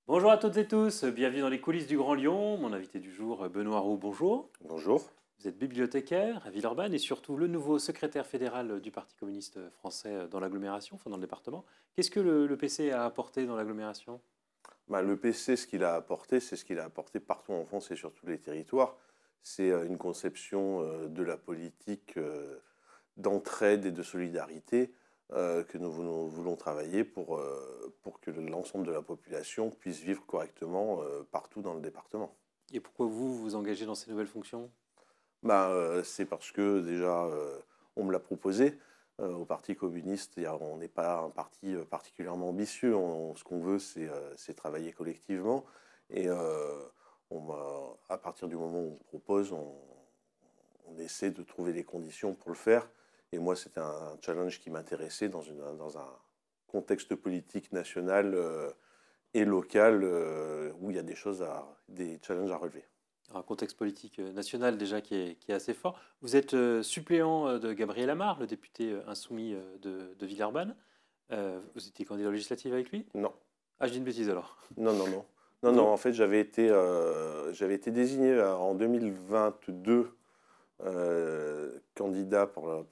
Bonjour à toutes et tous, bienvenue dans les coulisses du Grand Lyon. Mon invité du jour, Benoît Roux, bonjour. Bonjour. Vous êtes bibliothécaire à Villeurbanne et surtout le nouveau secrétaire fédéral du Parti communiste français dans l'agglomération, enfin dans le département. Qu'est-ce que le PC a apporté dans l'agglomération? Le PC, ce qu'il a apporté, c'est ce qu'il a apporté partout en France et sur tous les territoires. C'est une conception de la politique d'entraide et de solidarité que nous voulons travailler pour que l'ensemble de la population puisse vivre correctement partout dans le département. Et pourquoi vous vous engagez dans ces nouvelles fonctions? C'est parce que déjà, on me l'a proposé. Au Parti communiste, on n'est pas un parti particulièrement ambitieux. Ce qu'on veut, c'est travailler collectivement. Et à partir du moment où on propose, on essaie de trouver les conditions pour le faire. Et moi, c'était un challenge qui m'intéressait dans un contexte politique national et local où il y a des challenges à relever. Un contexte politique national déjà qui est assez fort. Vous êtes suppléant de Gabriel Amar, le député insoumis de Villeurbanne. Vous étiez candidat législatif avec lui? Non. Ah, je dis une bêtise alors. Non, non, non. Non, non, Vous- en fait, j'avais été désigné en 2022 candidat pour le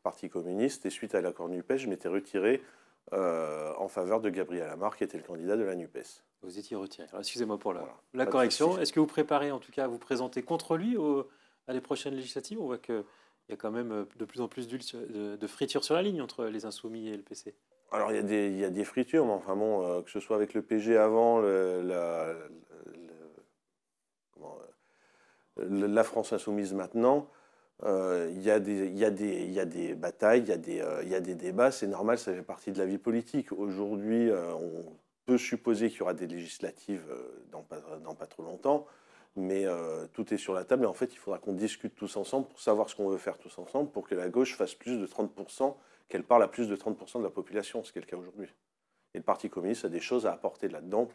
Parti communiste et suite à l'accord NUPES, je m'étais retiré en faveur de Gabriel Amar, qui était le candidat de la NUPES. Vous étiez retiré. Alors, excusez-moi pour Voilà, la pas de correction. souci. Est-ce que vous préparez en tout cas à vous présenter contre lui à les prochaines législatives? On voit qu'il y a quand même de plus en plus de friture sur la ligne entre les Insoumis et le PC. Alors, il y a des fritures, mais enfin bon, que ce soit avec le PG avant, comment, la France insoumise maintenant, il y a des batailles, il y a des débats, c'est normal, ça fait partie de la vie politique. Aujourd'hui, on peut supposer qu'il y aura des législatives dans pas trop longtemps, mais tout est sur la table et en fait, il faudra qu'on discute tous ensemble pour savoir ce qu'on veut faire tous ensemble pour que la gauche fasse plus de 30%, qu'elle parle à plus de 30% de la population, ce qui est le cas aujourd'hui. Et le Parti communiste a des choses à apporter là-dedans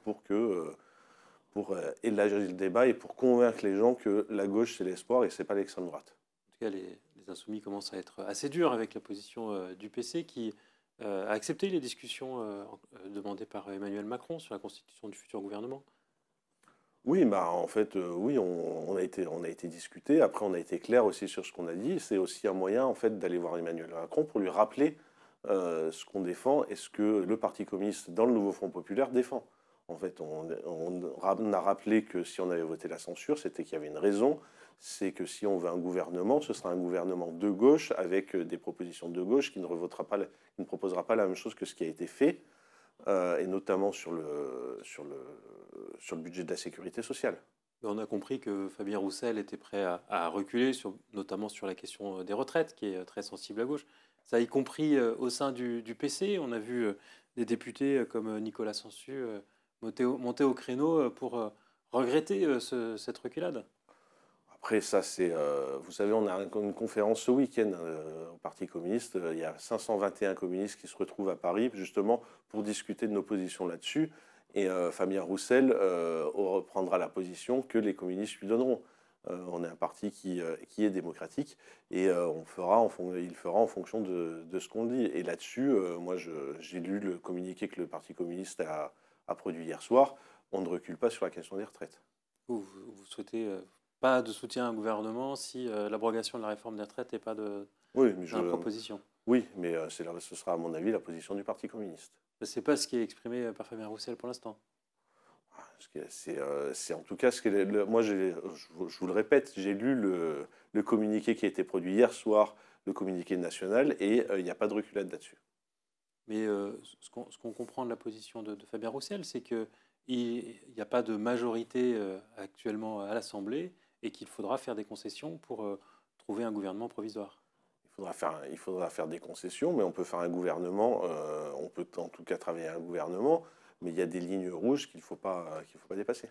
pour élargir le débat et pour convaincre les gens que la gauche, c'est l'espoir et c'est pas l'extrême droite. En tout cas, les Insoumis commencent à être assez durs avec la position du PC qui a accepté les discussions demandées par Emmanuel Macron sur la constitution du futur gouvernement. Oui, en fait, oui, on a été discuté. Après, on a été clair aussi sur ce qu'on a dit. C'est aussi un moyen, en fait, d'aller voir Emmanuel Macron pour lui rappeler ce qu'on défend et ce que le Parti communiste, dans le nouveau Front populaire, défend. En fait, on a rappelé que si on avait voté la censure, c'était qu'il y avait une raison. C'est que si on veut un gouvernement, ce sera un gouvernement de gauche avec des propositions de gauche qui ne proposera pas la même chose que ce qui a été fait et notamment sur le budget de la sécurité sociale. Mais on a compris que Fabien Roussel était prêt à reculer, notamment sur la question des retraites, qui est très sensible à gauche. Ça, y compris au sein du PC. On a vu des députés comme Nicolas Sansu monter au créneau pour regretter cette reculade. Après, ça, vous savez, on a une conférence ce week-end au Parti communiste. Il y a 521 communistes qui se retrouvent à Paris, justement, pour discuter de nos positions là-dessus. Et Fabien Roussel reprendra la position que les communistes lui donneront. On est un parti qui est démocratique et il fera en fonction de ce qu'on dit. Et là-dessus, moi, j'ai lu le communiqué que le Parti communiste a produit hier soir. On ne recule pas sur la question des retraites. Vous souhaitez pas de soutien à un gouvernement si l'abrogation de la réforme des retraites n'est pas Oui, dans la proposition. oui, mais ce sera à mon avis la position du Parti communiste. Ce n'est pas ce qui est exprimé par Fabien Roussel pour l'instant. C'est en tout cas ce que moi, je vous le répète, j'ai lu le communiqué qui a été produit hier soir, le communiqué national, et il n'y a pas de reculade là-dessus. Mais ce qu'on comprend de la position de Fabien Roussel, c'est qu'il n'y a pas de majorité actuellement à l'Assemblée et qu'il faudra faire des concessions pour trouver un gouvernement provisoire. Il faudra faire des concessions, mais on peut faire un gouvernement, on peut en tout cas travailler un gouvernement, mais il y a des lignes rouges qu'il faut pas dépasser.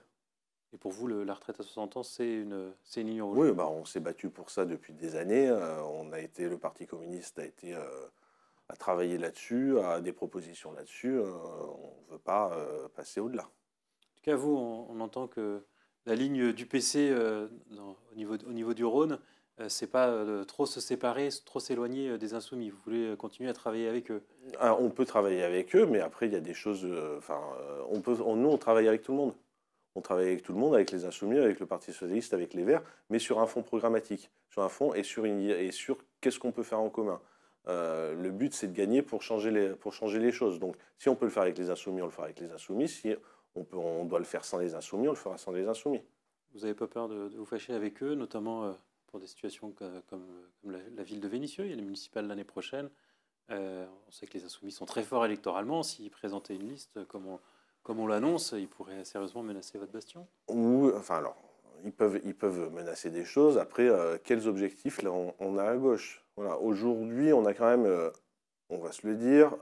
Et pour vous, la retraite à 60 ans, c'est une ligne rouge? Oui, on s'est battu pour ça depuis des années. Le Parti communiste a travaillé là-dessus, a des propositions là-dessus. On ne veut pas passer au-delà. En tout cas, vous, on entend que la ligne du PC au niveau du Rhône c'est pas trop se séparer, trop s'éloigner des insoumis. Vous voulez continuer à travailler avec eux. Ah, on peut travailler avec eux, mais après, il y a des choses. Nous, on travaille avec tout le monde. On travaille avec tout le monde, avec les Insoumis, avec le Parti Socialiste, avec les Verts, mais sur un fonds programmatique, sur un fonds et sur qu'est-ce qu'on peut faire en commun. Le but, c'est de gagner pour changer les choses. Donc, si on peut le faire avec les Insoumis, on le fera avec les Insoumis. Si on doit le faire sans les Insoumis, on le fera sans les Insoumis. Vous n'avez pas peur de vous fâcher avec eux, notamment pour des situations comme la ville de Vénissieux. Il y a les municipales l'année prochaine. On sait que les Insoumis sont très forts électoralement. S'ils présentaient une liste comme on l'annonce, ils pourraient sérieusement menacer votre bastion. Ils peuvent menacer des choses. Après, quels objectifs là, on a à gauche? Voilà. Aujourd'hui, on a quand même, on va se le dire,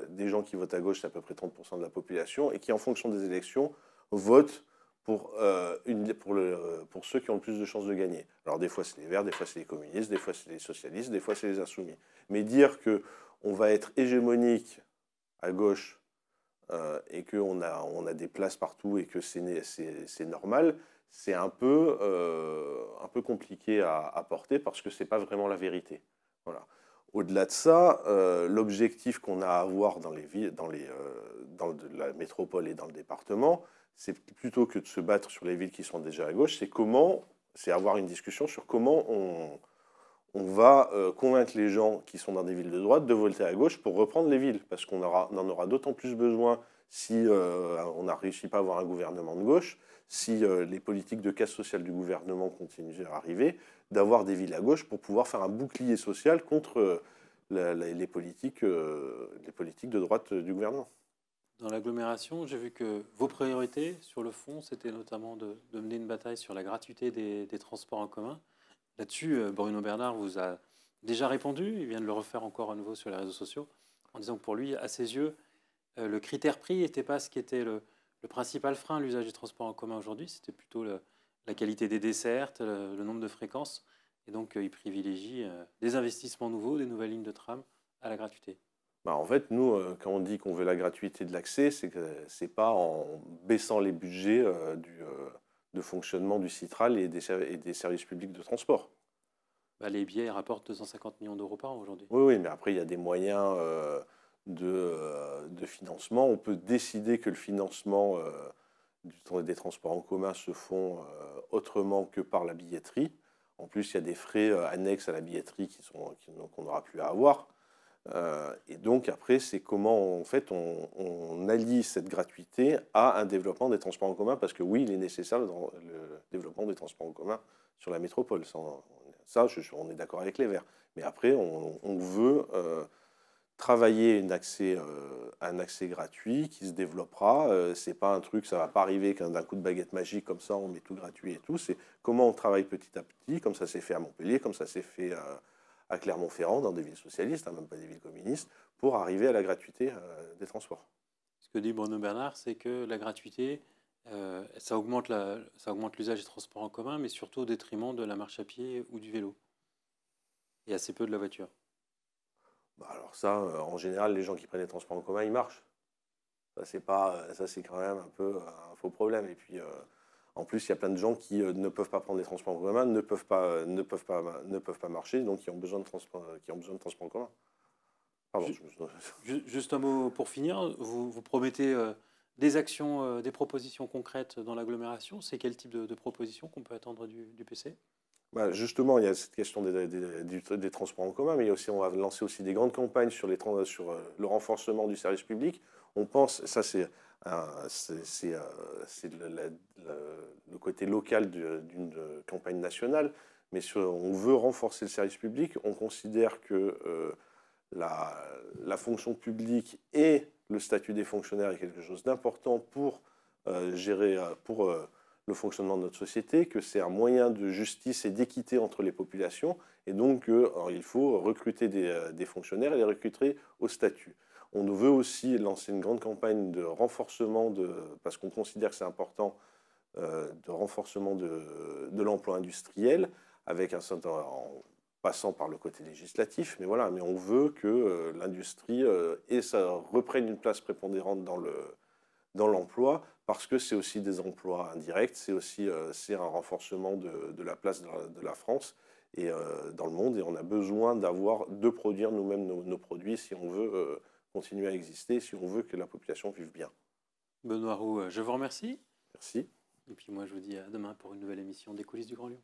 des gens qui votent à gauche, c'est à peu près 30% de la population, et qui, en fonction des élections, votent pour ceux qui ont le plus de chances de gagner. Alors, des fois, c'est les Verts, des fois, c'est les communistes, des fois, c'est les socialistes, des fois, c'est les Insoumis. Mais dire qu'on va être hégémonique à gauche et qu'on a des places partout et que c'est normal, c'est un peu compliqué à porter parce que ce n'est pas vraiment la vérité. Voilà. Au-delà de ça, l'objectif qu'on a à avoir dans la métropole et dans le département, c'est plutôt que de se battre sur les villes qui sont déjà à gauche, c'est avoir une discussion sur comment on va convaincre les gens qui sont dans des villes de droite de voter à gauche pour reprendre les villes, parce qu'on en aura d'autant plus besoin si on n'a réussi pas à avoir un gouvernement de gauche, si les politiques de casse sociale du gouvernement continuent à arriver, d'avoir des villes à gauche pour pouvoir faire un bouclier social contre les politiques de droite du gouvernement. Dans l'agglomération, j'ai vu que vos priorités sur le fond, c'était notamment de mener une bataille sur la gratuité des transports en commun. Là-dessus, Bruno Bernard vous a déjà répondu, il vient de le refaire encore à nouveau sur les réseaux sociaux, en disant que pour lui, à ses yeux, le critère prix n'était pas ce qui était le principal frein à l'usage des transports en commun aujourd'hui, c'était plutôt la qualité des dessertes, le nombre de fréquences. Et donc, il privilégie des investissements nouveaux, des nouvelles lignes de tram à la gratuité. En fait, nous, quand on dit qu'on veut la gratuité de l'accès, c'est que c'est pas en baissant les budgets de fonctionnement du Citral et des services publics de transport. Les billets rapportent 250 millions d'euros par an aujourd'hui. Oui, mais après, il y a des moyens de financement. On peut décider que le financement des transports en commun se font autrement que par la billetterie. En plus, il y a des frais annexes à la billetterie qu'on n'aura plus à avoir. Et donc, après, c'est comment en fait, on allie cette gratuité à un développement des transports en commun, parce que oui, il est nécessaire le développement des transports en commun sur la métropole. On est d'accord avec les Verts. Mais après, on veut travailler un accès gratuit qui se développera. C'est pas un truc, ça va pas arriver d'un coup de baguette magique comme ça, on met tout gratuit et tout. C'est comment on travaille petit à petit, comme ça s'est fait à Montpellier, comme ça s'est fait à Clermont-Ferrand, dans des villes socialistes, même pas des villes communistes, pour arriver à la gratuité des transports. Ce que dit Bruno Bernard, c'est que la gratuité, ça augmente l'usage des transports en commun, mais surtout au détriment de la marche à pied ou du vélo. Et assez peu de la voiture. Alors ça, en général, les gens qui prennent les transports en commun, ils marchent. Ça, c'est quand même un peu un faux problème. Et puis, en plus, il y a plein de gens qui ne peuvent pas prendre les transports en commun, ne peuvent pas marcher, donc qui ont besoin de transports en commun. Pardon. Juste un mot pour finir. Vous promettez des actions, des propositions concrètes dans l'agglomération. C'est quel type de propositions qu'on peut attendre du PC? Justement, il y a cette question des transports en commun, mais on va lancer aussi des grandes campagnes sur le renforcement du service public. On pense, ça c'est le côté local d'une campagne nationale, mais on veut renforcer le service public. On considère que la fonction publique et le statut des fonctionnaires est quelque chose d'important pour gérer, pour le fonctionnement de notre société, que c'est un moyen de justice et d'équité entre les populations, et donc il faut recruter des fonctionnaires et les recruter au statut. On veut aussi lancer une grande campagne de renforcement, parce qu'on considère que c'est important, de renforcement de l'emploi industriel, avec en passant par le côté législatif, mais voilà, mais on veut que l'industrie ça reprenne une place prépondérante dans l'emploi, parce que c'est aussi des emplois indirects, c'est un renforcement de la place de la France, dans le monde, et on a besoin de produire nous-mêmes nos produits si on veut continuer à exister, si on veut que la population vive bien. Benoît Roux, je vous remercie. Merci. Et puis moi, je vous dis à demain pour une nouvelle émission des coulisses du Grand Lyon.